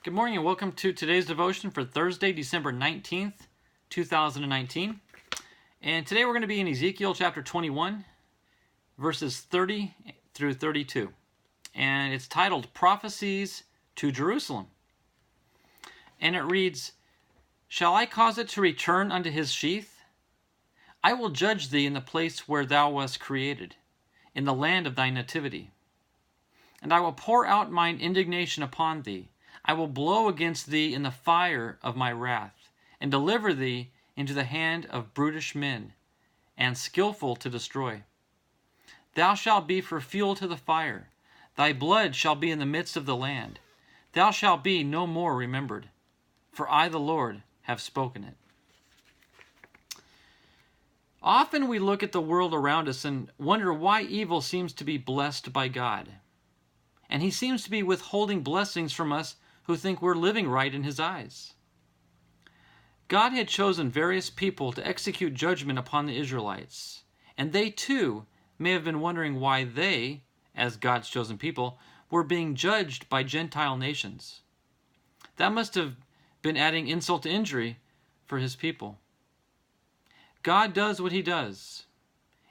Good morning and welcome to today's devotion for Thursday, December 19th, 2019. And today we're going to be in Ezekiel chapter 21, verses 30 through 32. And it's titled Prophecies to Jerusalem. And it reads, "Shall I cause it to return unto his sheath? I will judge thee in the place where thou wast created, in the land of thy nativity. And I will pour out mine indignation upon thee. I will blow against thee in the fire of my wrath, and deliver thee into the hand of brutish men, and skillful to destroy. Thou shalt be for fuel to the fire. Thy blood shall be in the midst of the land. Thou shalt be no more remembered. For I, the Lord, have spoken it." Often we look at the world around us and wonder why evil seems to be blessed by God. And he seems to be withholding blessings from us who think we're living right in his eyes. God had chosen various people to execute judgment upon the Israelites, and they too may have been wondering why they, as God's chosen people, were being judged by Gentile nations. That must have been adding insult to injury for his people. God does what he does,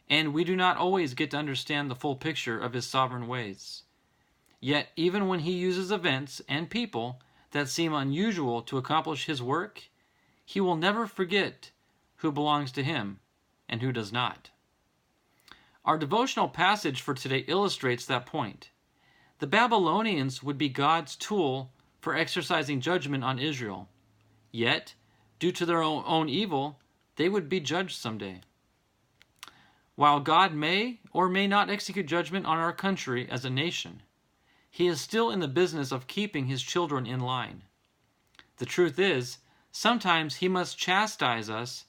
and we do not always get to understand the full picture of his sovereign ways. Yet, even when he uses events and people that seem unusual to accomplish his work, he will never forget who belongs to him and who does not. Our devotional passage for today illustrates that point. The Babylonians would be God's tool for exercising judgment on Israel. Yet, due to their own evil, they would be judged someday. While God may or may not execute judgment on our country as a nation, he is still in the business of keeping his children in line. The truth is, sometimes he must chastise us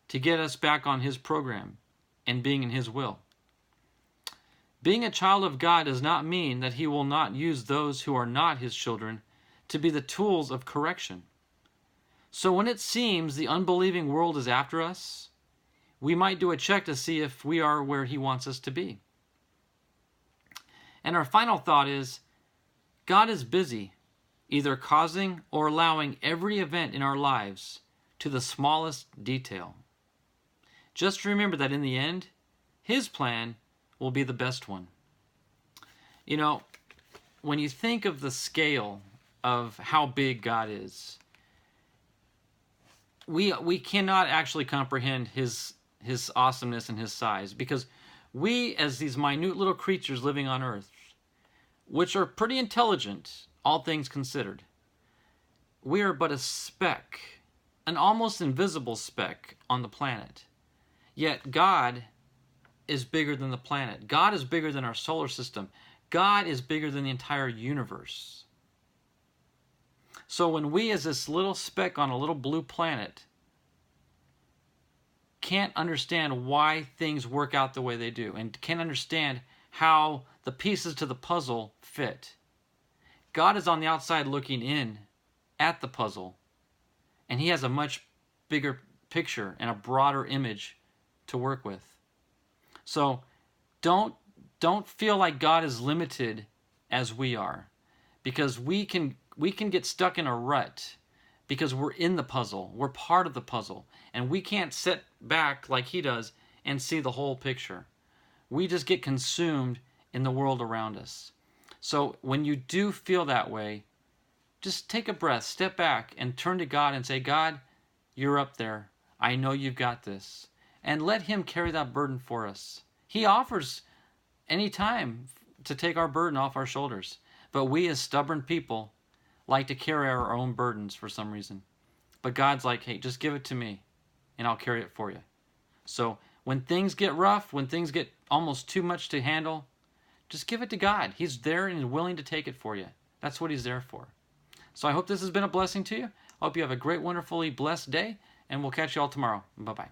to get us back on his program and being in his will. Being a child of God does not mean that he will not use those who are not his children to be the tools of correction. So when it seems the unbelieving world is after us, we might do a check to see if we are where he wants us to be. And our final thought is, God is busy, either causing or allowing every event in our lives to the smallest detail. Just remember that in the end, his plan will be the best one. You know, when you think of the scale of how big God is, we cannot actually comprehend his awesomeness and his size, because we, as these minute little creatures living on earth, which are pretty intelligent, all things considered, we are but a speck, an almost invisible speck on the planet. Yet God is bigger than the planet. God is bigger than our solar system. God is bigger than the entire universe. So when we, as this little speck on a little blue planet, can't understand why things work out the way they do, and can't understand how the pieces to the puzzle fit, God is on the outside looking in at the puzzle, and he has a much bigger picture and a broader image to work with. So don't feel like God is limited as we are, because we can get stuck in a rut because we're in the puzzle, we're part of the puzzle, and we can't sit back like he does and see the whole picture. We just get consumed in the world around us. So when you do feel that way, just take a breath, step back, and turn to God and say, God, you're up there. I know you've got this. And let him carry that burden for us. He offers any time to take our burden off our shoulders. But we as stubborn people like to carry our own burdens for some reason. But God's like, hey, just give it to me, and I'll carry it for you. So when things get rough, when things get almost too much to handle, just give it to God. He's there and willing to take it for you. That's what he's there for. So I hope this has been a blessing to you. I hope you have a great, wonderfully blessed day, and we'll catch you all tomorrow. Bye-bye.